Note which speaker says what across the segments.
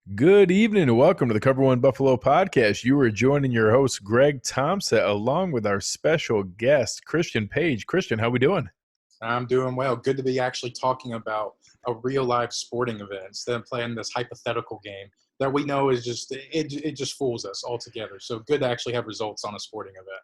Speaker 1: Good evening and welcome to the Cover One Buffalo podcast. You are joining your host, Greg Tompsett, along with our special guest, Christian Page. Christian, how we doing?
Speaker 2: I'm doing well. Good to be actually talking about a real life sporting event instead of playing this hypothetical game that we know is it just fools us altogether. So good to actually have results on a sporting event.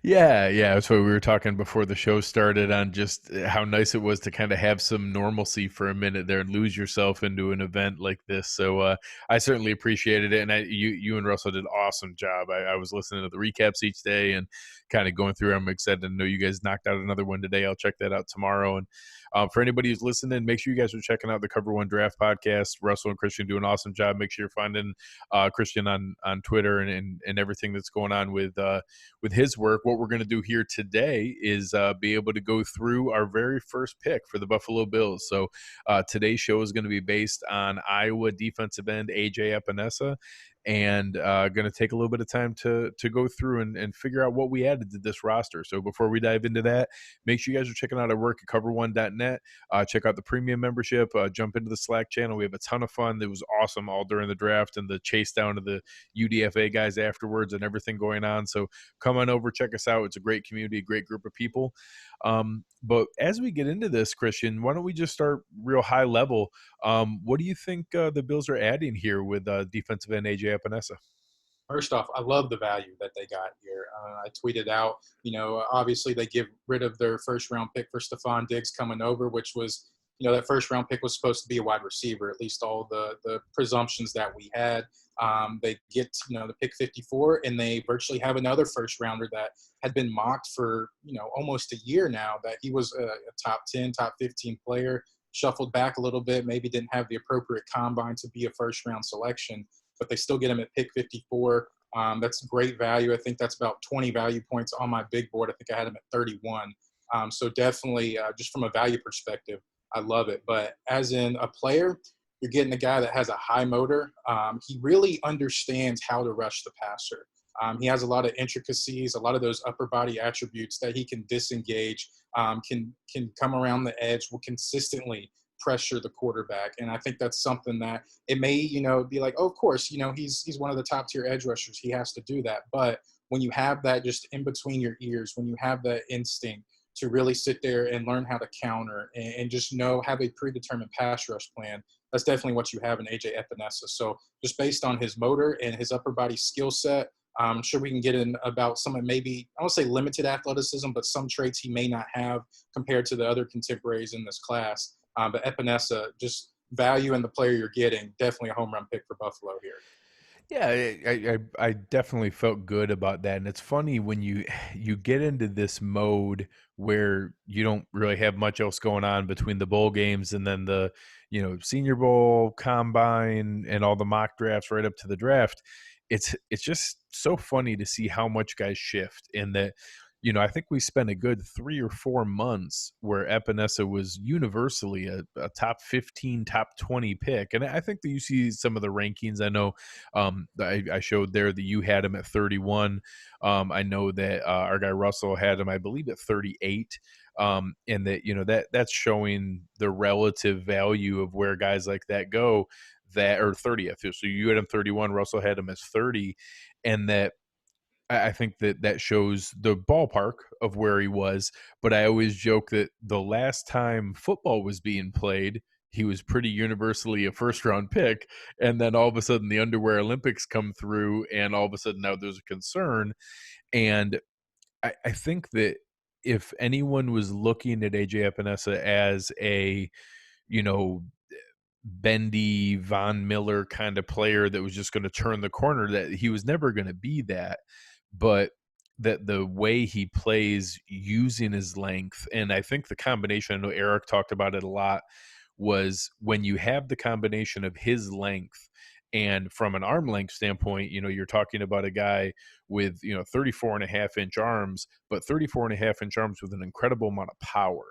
Speaker 1: Yeah. That's what we were talking before the show started on just how nice it was to kind of have some normalcy for a minute there and lose yourself into an event like this. So I certainly appreciated it, and you and Russell did an awesome job. I was listening to the recaps each day and kind of going through. I'm excited to know you guys knocked out another one today. I'll check that out tomorrow. And for anybody who's listening, make sure you guys are checking out the Cover One Draft podcast. Russell and Christian do an awesome job. Make sure you're finding Christian on Twitter and everything that's going on with his work. What we're going to do here today is be able to go through our very first pick for the Buffalo Bills. So today's show is going to be based on Iowa defensive end AJ Epenesa, and going to take a little bit of time to go through and figure out what we added to this roster. So before we dive into that, make sure you guys are checking out our work at cover1.net. Check out the premium membership. Jump into the Slack channel. We have a ton of fun. It was awesome all during the draft and the chase down of the UDFA guys afterwards and everything going on. So come on over, check us out. It's a great community, a great group of people. But as we get into this, Christian, why don't we just start real high level? What do you think the Bills are adding here with defensive end AJ Epinesa?
Speaker 2: First off, I love the value that they got here. I tweeted out, obviously they give rid of their first round pick for Stephon Diggs coming over, which was, that first round pick was supposed to be a wide receiver, at least all the presumptions that we had. They get, the pick 54, and they virtually have another first rounder that had been mocked for, almost a year now, that he was a top 10, top 15 player, shuffled back a little bit, maybe didn't have the appropriate combine to be a first round selection, but they still get him at pick 54. That's great value. I think that's about 20 value points on my big board. I think I had him at 31. So definitely, just from a value perspective, I love it. But as in a player, you're getting a guy that has a high motor. He really understands how to rush the passer. He has a lot of intricacies, a lot of those upper body attributes that he can disengage, can come around the edge, will consistently pressure the quarterback. And I think that's something that it may, be like, oh, of course, he's one of the top tier edge rushers. He has to do that. But when you have that just in between your ears, when you have that instinct to really sit there and learn how to counter and just have a predetermined pass rush plan, that's definitely what you have in AJ Epinesa. So just based on his motor and his upper body skill set, I'm sure we can get in about some of maybe, I won't say limited athleticism, but some traits he may not have compared to the other contemporaries in this class. But Epinesa, just value in the player you're getting, definitely a home run pick for Buffalo here.
Speaker 1: Yeah, I definitely felt good about that. And it's funny when you get into this mode where you don't really have much else going on between the bowl games and then the, Senior Bowl, combine, and all the mock drafts right up to the draft. It's just so funny to see how much guys shift in that. I think we spent a good 3 or 4 months where Epinesa was universally a top 15, top 20 pick. And I think that you see some of the rankings. I know I showed there that you had him at 31. I know that our guy Russell had him, I believe, at 38. And that that's showing the relative value of where guys like that go, that or 30th. So you had him 31, Russell had him as 30, and that I think that shows the ballpark of where he was. But I always joke that the last time football was being played, he was pretty universally a first round pick. And then all of a sudden the underwear Olympics come through, and all of a sudden now there's a concern. And I think that if anyone was looking at AJ Epinesa as a, you know, bendy Von Miller kind of player that was just going to turn the corner, that he was never going to be that. But that the way he plays using his length, and I think the combination, I know Eric talked about it a lot, was when you have the combination of his length and from an arm length standpoint, you're talking about a guy with, 34 and a half inch arms, but 34 and a half inch arms with an incredible amount of power.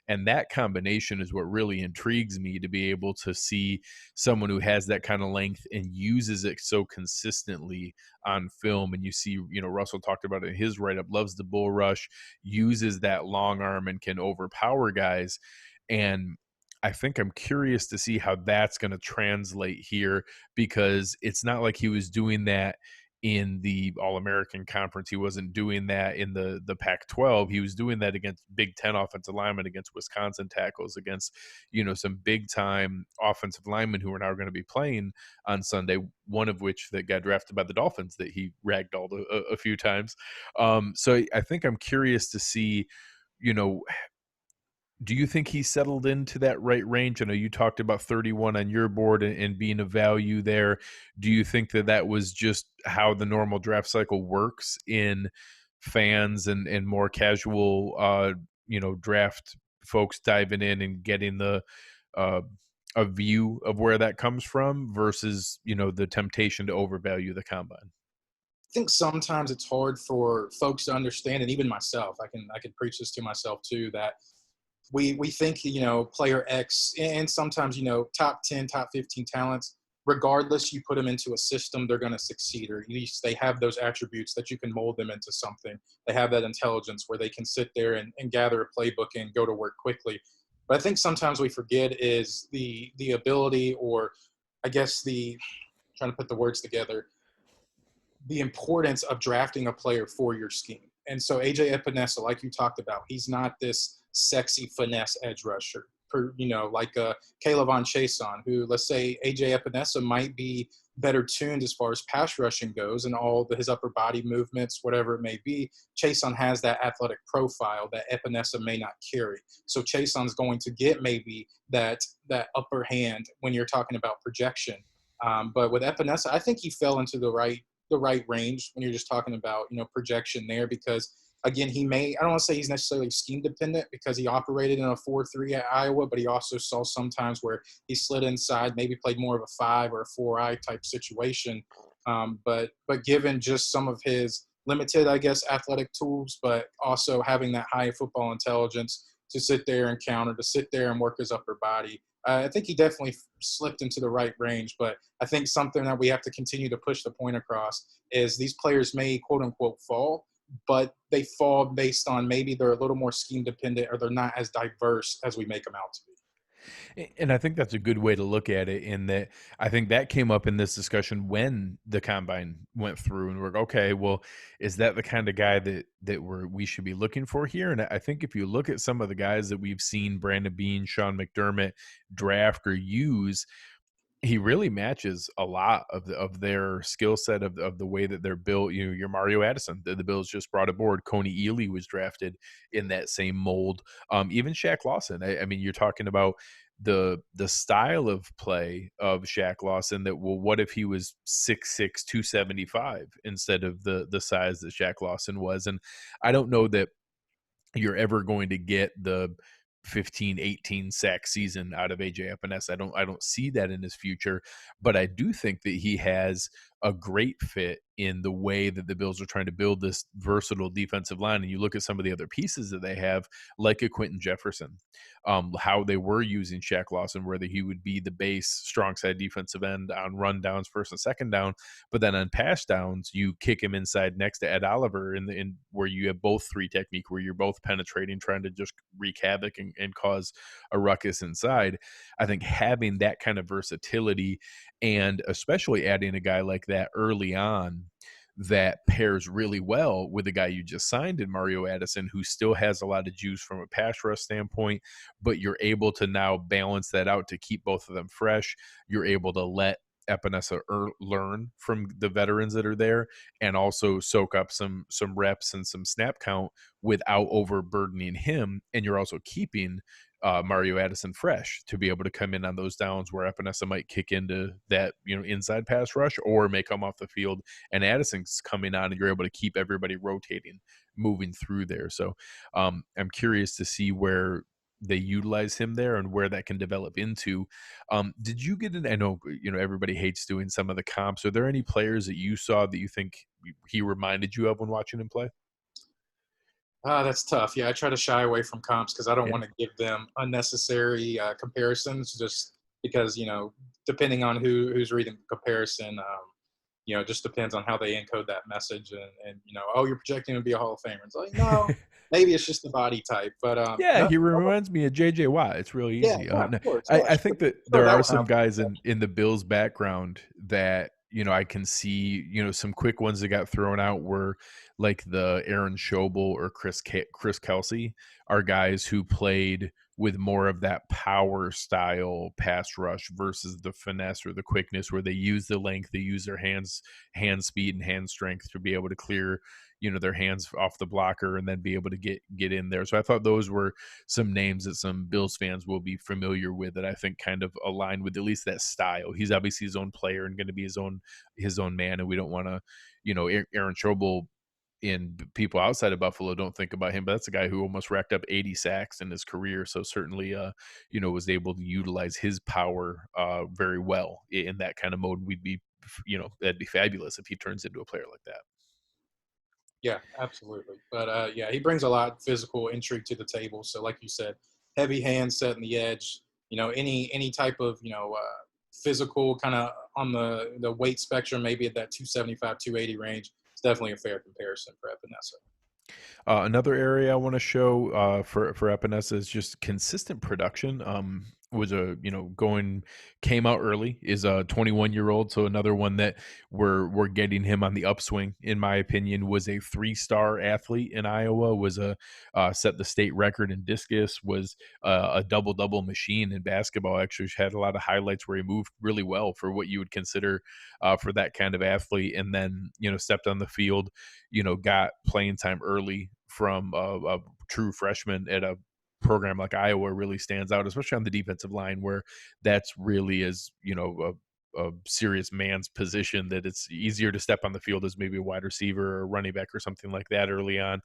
Speaker 1: And that combination is what really intrigues me, to be able to see someone who has that kind of length and uses it so consistently on film. And you see, Russell talked about it in his write-up, loves the bull rush, uses that long arm and can overpower guys. And I think I'm curious to see how that's going to translate here, because it's not like he was doing that in the All-American Conference. He wasn't doing that in the Pac-12. He was doing that against Big Ten offensive linemen, against Wisconsin tackles, against, some big time offensive linemen who are now going to be playing on Sunday. One of which that got drafted by the Dolphins that he ragdolled a few times. So I think I'm curious to see, you know, do you think he settled into that right range? I know you talked about 31 on your board and being a value there. Do you think that that was just how the normal draft cycle works in fans and more casual, draft folks diving in and getting uh, a view of where that comes from versus, the temptation to overvalue the combine?
Speaker 2: I think sometimes it's hard for folks to understand, and even myself. I can preach this to myself too, that we think, player X, and sometimes, top 10, top 15 talents, regardless you put them into a system, they're going to succeed, or at least they have those attributes that you can mold them into something. They have that intelligence where they can sit there and gather a playbook and go to work quickly. But I think sometimes we forget is the ability, or I guess the trying to put the words together, the importance of drafting a player for your scheme. And so AJ Epinesa, like you talked about, he's not this sexy finesse edge rusher, like Caleb on Chason, who, let's say AJ Epinesa might be better tuned as far as pass rushing goes and his upper body movements, whatever it may be. Chason has that athletic profile that Epinesa may not carry. So Chason's going to get maybe that upper hand when you're talking about projection. But with Epinesa, I think he fell into the right range when you're just talking about, projection there, because again, I don't want to say he's necessarily scheme dependent, because he operated in a 4-3 at Iowa, but he also saw sometimes where he slid inside, maybe played more of a 5 or a 4-eye type situation. But given just some of his limited, I guess, athletic tools, but also having that high football intelligence to sit there and counter, to sit there and work his upper body, I think he definitely slipped into the right range. But I think something that we have to continue to push the point across is these players may, quote unquote, fall, but they fall based on maybe they're a little more scheme dependent, or they're not as diverse as we make them out to be.
Speaker 1: And I think that's a good way to look at it, in that I think that came up in this discussion when the combine went through, and we're okay, well, is that the kind of guy we should be looking for here? And I think if you look at some of the guys that we've seen Brandon Beane, Sean McDermott draft or use, he really matches a lot of their skill set, of the way that they're built. Your Mario Addison, the Bills just brought aboard. Coney Ely was drafted in that same mold. Even Shaq Lawson. I mean, you're talking about the style of play of Shaq Lawson. That, well, what if he was 6'6", 275 instead of the size that Shaq Lawson was? And I don't know that you're ever going to get the 15, 18 sack season out of AJ Epinesa. I don't see that in his future, but I do think that he has a great fit in the way that the Bills are trying to build this versatile defensive line. And you look at some of the other pieces that they have, like a Quentin Jefferson, how they were using Shaq Lawson, where he would be the base strong side defensive end on run downs, first and second down, but then on pass downs, you kick him inside next to Ed Oliver, in where you have both three technique, where you're both penetrating, trying to just wreak havoc and cause a ruckus inside. I think having that kind of versatility, and especially adding a guy like that early on, that pairs really well with the guy you just signed in Mario Addison, who still has a lot of juice from a pass rush standpoint, but you're able to now balance that out to keep both of them fresh. You're able to let Epinesa learn from the veterans that are there, and also soak up some reps and some snap count without overburdening him. And you're also keeping Mario Addison fresh to be able to come in on those downs where Epinesa might kick into that, inside pass rush, or may come off the field and Addison's coming on, and you're able to keep everybody rotating, moving through there. So I'm curious to see where they utilize him there and where that can develop into. Did you get I know, everybody hates doing some of the comps. Are there any players that you saw that you think he reminded you of when watching him play?
Speaker 2: That's tough. Yeah, I try to shy away from comps because I don't
Speaker 1: Yeah.
Speaker 2: want to give them unnecessary comparisons, just because, depending on who's reading the comparison, It just depends on how they encode that message. And oh, you're projecting to be a Hall of Famer. It's like, no, maybe it's just the body type. But
Speaker 1: Yeah,
Speaker 2: no,
Speaker 1: he reminds me of JJ Watt. It's really
Speaker 2: yeah,
Speaker 1: easy.
Speaker 2: yeah, of
Speaker 1: No,
Speaker 2: course.
Speaker 1: I
Speaker 2: Gosh,
Speaker 1: think that
Speaker 2: throw
Speaker 1: there
Speaker 2: that
Speaker 1: are
Speaker 2: one
Speaker 1: some
Speaker 2: out for
Speaker 1: guys
Speaker 2: protection.
Speaker 1: in the Bills' background that, I can see, some quick ones that got thrown out were like the Aaron Schobel or Chris Kelsey are guys who played with more of that power style pass rush versus the finesse or the quickness where they use the length, they use their hand speed and hand strength to be able to clear, their hands off the blocker and then be able to get in there. So I thought those were some names that some Bills fans will be familiar with that I think kind of align with at least that style. He's obviously his own player and going to be his own man, and we don't want to, Aaron Schobel in people outside of Buffalo don't think about him, but that's a guy who almost racked up 80 sacks in his career. So certainly, was able to utilize his power very well in that kind of mode. We'd be, that'd be fabulous if he turns into a player like that.
Speaker 2: Yeah, absolutely. But yeah, he brings a lot of physical intrigue to the table. So, like you said, heavy hands setting the edge. Any type of physical kind of on the weight spectrum, maybe at that 275, 280 range. It's definitely a fair comparison for Epinesa.
Speaker 1: Another area I want to show for Epinesa is just consistent production. Was came out early, is a 21-year-old, so another one that we're getting him on the upswing. In my opinion, was a 3-star athlete in Iowa. Was a set the state record in discus. Was a double machine in basketball. Actually, had a lot of highlights where he moved really well for what you would consider for that kind of athlete, and then stepped on the field. Got playing time early from a true freshman at a program like Iowa really stands out, especially on the defensive line, where that's really is, a serious man's position, that it's easier to step on the field as maybe a wide receiver or running back or something like that early on.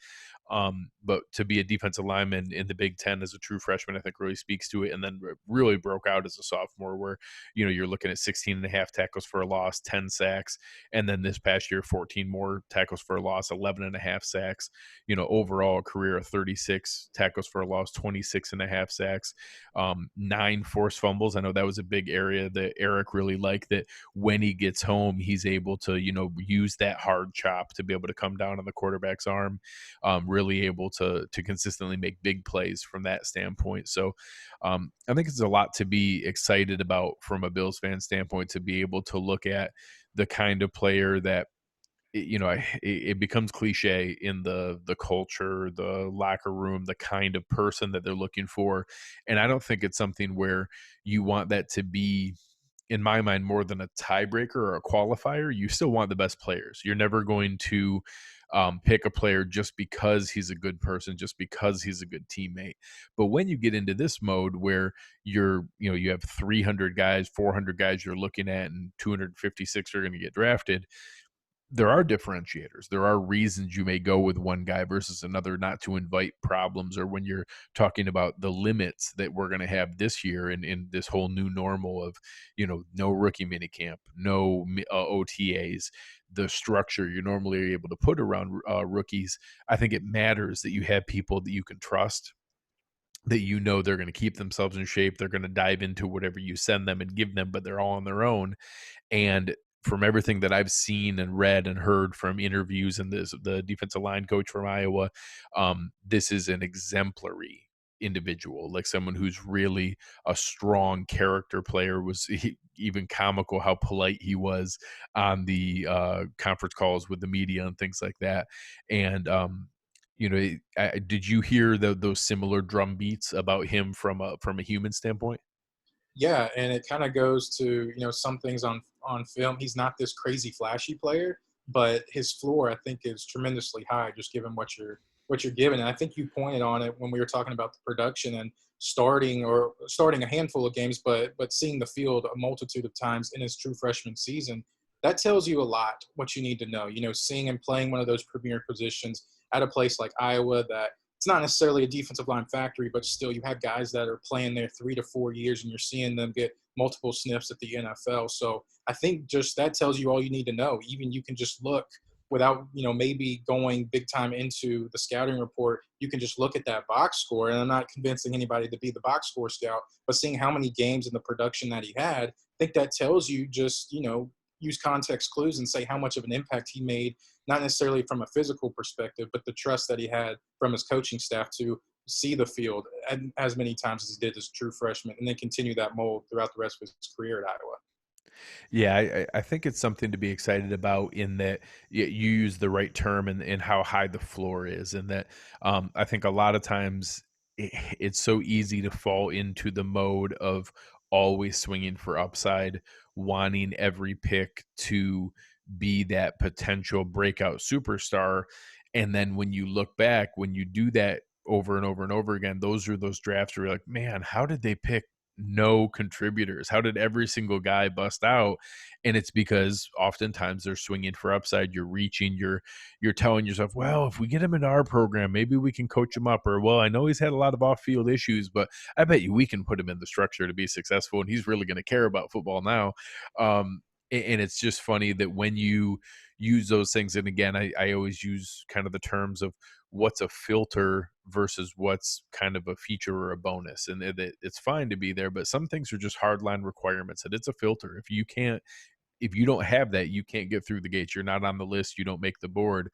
Speaker 1: But to be a defensive lineman in the Big Ten as a true freshman, I think really speaks to it. And then really broke out as a sophomore where, you're looking at 16 and a half tackles for a loss, 10 sacks. And then this past year, 14 more tackles for a loss, 11 and a half sacks, overall a career of 36 tackles for a loss, 26 and a half sacks, 9 forced fumbles. I know that was a big area that Eric really liked, that when he gets home, he's able to, use that hard chop to be able to come down on the quarterback's arm, really able to consistently make big plays from that standpoint. So I think it's a lot to be excited about from a Bills fan standpoint, to be able to look at the kind of player that, it becomes cliche in the culture, the locker room, the kind of person that they're looking for. And I don't think it's something where you want that to be, in my mind, more than a tiebreaker or a qualifier. You still want the best players. You're never going to pick a player just because he's a good person, just because he's a good teammate. But when you get into this mode where you have 300 guys, 400 guys you're looking at, and 256 are going to get drafted, there are differentiators. There are reasons you may go with one guy versus another, not to invite problems, or when you're talking about the limits that we're going to have this year in this whole new normal of, no rookie minicamp, no OTAs, the structure you're normally able to put around rookies. I think it matters that you have people that you can trust, that they're going to keep themselves in shape. They're going to dive into whatever you send them and give them, but they're all on their own. And from everything that I've seen and read and heard from interviews and the defensive line coach from Iowa, this is an exemplary individual, like someone who's really a strong character player. Was even comical how polite he was on the conference calls with the media and things like that. And did you hear those similar drum beats about him from a human standpoint?
Speaker 2: Yeah, and it kind of goes to some things on film. He's not this crazy flashy player, but his floor I think is tremendously high, just given what you're given. And I think you pointed on it when we were talking about the production and starting a handful of games, but seeing the field a multitude of times in his true freshman season. That tells you a lot what you need to know. Seeing him playing one of those premier positions at a place like Iowa that it's not necessarily a defensive line factory, but still you have guys that are playing there 3 to 4 years and you're seeing them get multiple sniffs at the NFL. So I think just that tells you all you need to know. Even you can just look without, maybe going big time into the scouting report. You can just look at that box score, and I'm not convincing anybody to be the box score scout, but seeing how many games and the production that he had, I think that tells you just, use context clues and say how much of an impact he made, not necessarily from a physical perspective, but the trust that he had from his coaching staff to see the field as many times as he did as a true freshman, and then continue that mold throughout the rest of his career at Iowa.
Speaker 1: Yeah, I think it's something to be excited about in that you use the right term and how high the floor is, and that I think a lot of times it's so easy to fall into the mode of always swinging for upside, wanting every pick to be that potential breakout superstar. And then when you look back, when you do that over and over and over again, those are those drafts where you're like, man, how did they pick no contributors? How did every single guy bust out? And it's because oftentimes they're swinging for upside. You're reaching, you're telling yourself, well, if we get him into our program, maybe we can coach him up. Or, well, I know he's had a lot of off-field issues, but I bet you we can put him in the structure to be successful, and he's really going to care about football now. And it's just funny that when you use those things, and again, I always use kind of the terms of what's a filter versus what's kind of a feature or a bonus, and it's fine to be there, but some things are just hardline requirements, and it's a filter. If you don't have that, you can't get through the gates. You're not on the list, you don't make the board.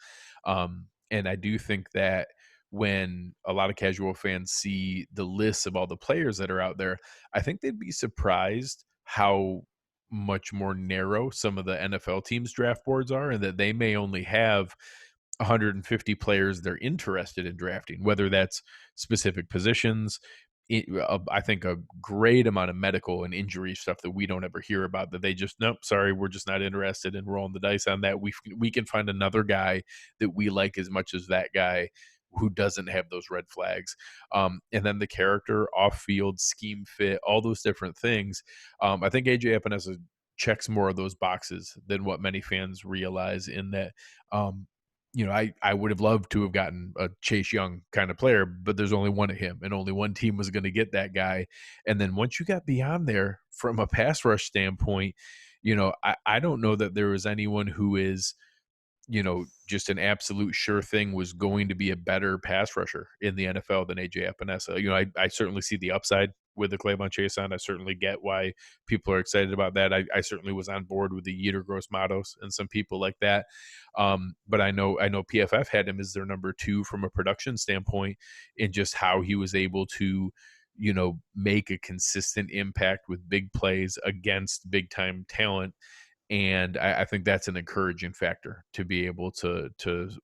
Speaker 1: And I do think that when a lot of casual fans see the lists of all the players that are out there, I think they'd be surprised how much more narrow some of the NFL teams draft boards are, and that they may only have 150 players they're interested in drafting, whether that's specific positions. I think a great amount of medical and injury stuff that we don't ever hear about, that they just, nope, sorry, we're just not interested in rolling the dice on that. We can find another guy that we like as much as that guy who doesn't have those red flags. And then the character, off field, scheme fit, all those different things. I think AJ Epenesa checks more of those boxes than what many fans realize, in that I would have loved to have gotten a Chase Young kind of player, but there's only one of him, and only one team was going to get that guy. And then once you got beyond there from a pass rush standpoint, I don't know that there was anyone who is, just an absolute sure thing was going to be a better pass rusher in the NFL than AJ Epinesa. I certainly see the upside with the Clavon Chason. I certainly get why people are excited about that. I certainly was on board with the Yetur Gross Matos and some people like that. But I know PFF had him as their number 2 from a production standpoint, in just how he was able to, make a consistent impact with big plays against big time talent. And I think that's an encouraging factor, to be able to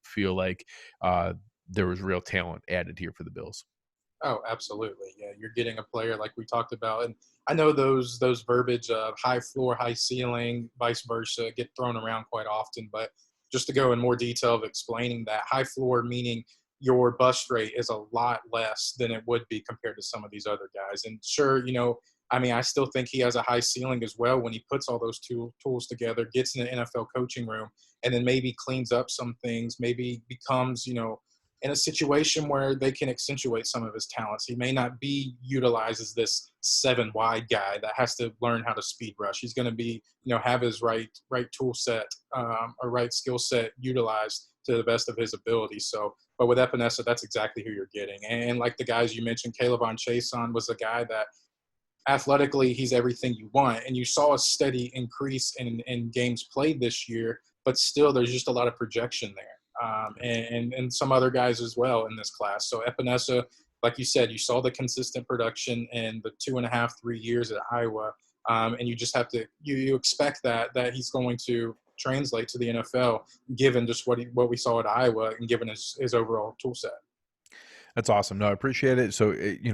Speaker 1: feel like there was real talent added here for the Bills.
Speaker 2: Oh, absolutely. Yeah, you're getting a player like we talked about, and I know those verbiage of high floor, high ceiling, vice versa, get thrown around quite often. But just to go in more detail of explaining that, high floor meaning your bust rate is a lot less than it would be compared to some of these other guys. And sure, I mean, I still think he has a high ceiling as well when he puts all those tools together, gets in the NFL coaching room, and then maybe cleans up some things, maybe becomes, in a situation where they can accentuate some of his talents. He may not be utilized as this 7 wide guy that has to learn how to speed rush. He's going to be, have his right tool set or right skill set utilized to the best of his ability. So, but with Epinesa, that's exactly who you're getting. And like the guys you mentioned, Kaiir Chason was a guy that athletically, he's everything you want. And you saw a steady increase in games played this year, but still there's just a lot of projection there. And some other guys as well in this class. So Epinesa, like you said, you saw the consistent production in the 2.5, 3 years at Iowa. And you just have to, you expect that he's going to translate to the NFL, given just what we saw at Iowa and given his overall tool set.
Speaker 1: That's awesome. No, I appreciate it. So,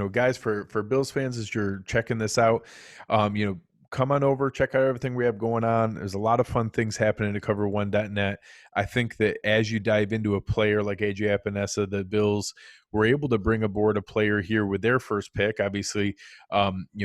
Speaker 1: guys, for Bills fans, as you're checking this out, come on over, check out everything we have going on. There's a lot of fun things happening at cover1.net. I think that as you dive into a player like AJ Epinesa, the Bills were able to bring aboard a player here with their first pick. Obviously,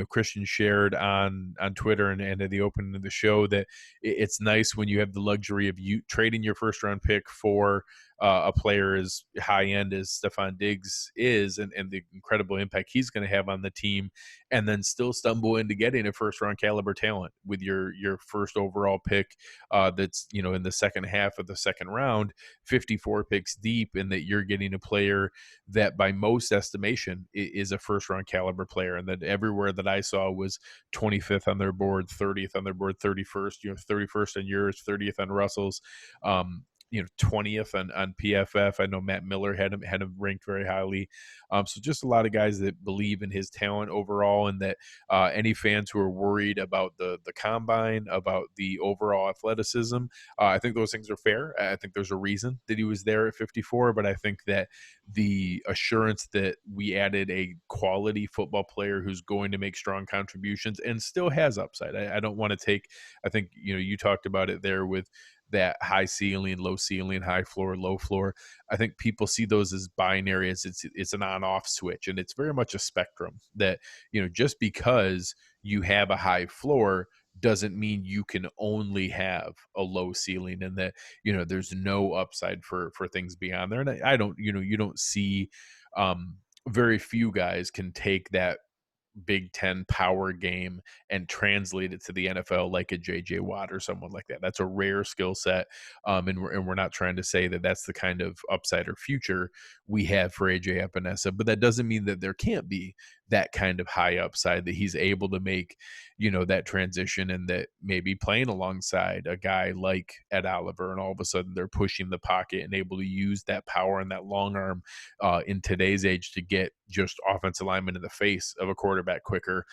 Speaker 1: Christian shared on Twitter and at the opening of the show that it's nice when you have the luxury of you trading your first round pick for a player as high end as Stefon Diggs is, and the incredible impact he's going to have on the team, and then still stumble into getting a first round caliber talent with your first overall pick that's in the second half of the second round, 54 picks deep, and that you're getting a player that by most estimation is a first round caliber player, and that everywhere that I saw was 25th on their board, 30th on their board, 31st, 31st on yours, 30th on Russell's, 20th on PFF. I know Matt Miller had him ranked very highly. So just a lot of guys that believe in his talent overall, and that any fans who are worried about the combine, about the overall athleticism, I think those things are fair. I think there's a reason that he was there at 54, but I think that the assurance that we added a quality football player who's going to make strong contributions and still has upside. I don't want to take, I think, you talked about it there with that high ceiling, low ceiling, high floor, low floor. I think people see those as binary, as it's an on-off switch, and it's very much a spectrum that, just because you have a high floor doesn't mean you can only have a low ceiling, and that, there's no upside for things beyond there. And I don't, you don't see very few guys can take that Big Ten power game and translate it to the NFL like a JJ Watt or someone like that. That's a rare skill set. And we're not trying to say that that's the kind of upside or future we have for AJ Epenesa, but that doesn't mean that there can't be that kind of high upside, that he's able to make, that transition, and that maybe playing alongside a guy like Ed Oliver, and all of a sudden they're pushing the pocket and able to use that power and that long arm in today's age to get just offensive linemen in the face of a quarterback quicker,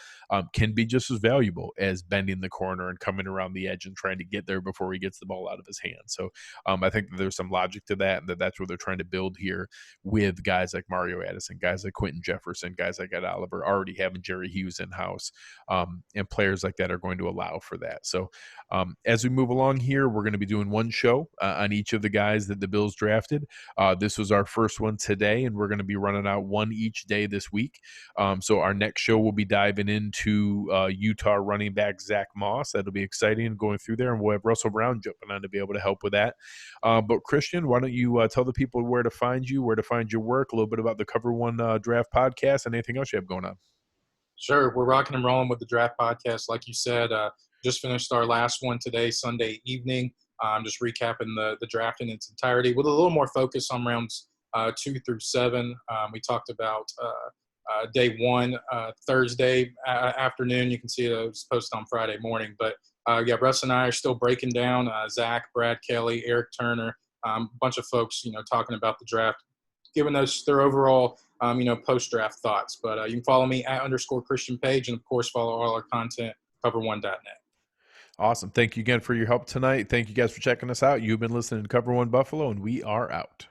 Speaker 1: can be just as valuable as bending the corner and coming around the edge and trying to get there before he gets the ball out of his hand. So I think that there's some logic to that, and that's what they're trying to build here with guys like Mario Addison, guys like Quentin Jefferson, guys like Ed Oliver, already having Jerry Hughes in-house, and players like that are going to allow for that. So as we move along here, we're going to be doing one show on each of the guys that the Bills drafted. This was our first one today, and we're going to be running out one each day this week. So our next show will be diving into Utah running back Zach Moss. That'll be exciting, going through there, and we'll have Russell Brown jumping on to be able to help with that. But Christian, why don't you tell the people where to find you, where to find your work, a little bit about the Cover One Draft podcast, and anything else you have going on.
Speaker 2: Sure. We're rocking and rolling with the draft podcast. Like you said, just finished our last one today, Sunday evening. Just recapping the draft in its entirety with a little more focus on rounds 2 through 7. We talked about day 1, Thursday afternoon. You can see it was posted on Friday morning. But, Russ and I are still breaking down Zach, Brad Kelly, Eric Turner, a bunch of folks, talking about the draft, giving us their overall, post-draft thoughts. But you can follow me at _Christian Page, and, of course, follow all our content, cover1.net.
Speaker 1: Awesome. Thank you again for your help tonight. Thank you guys for checking us out. You've been listening to Cover One Buffalo, and we are out.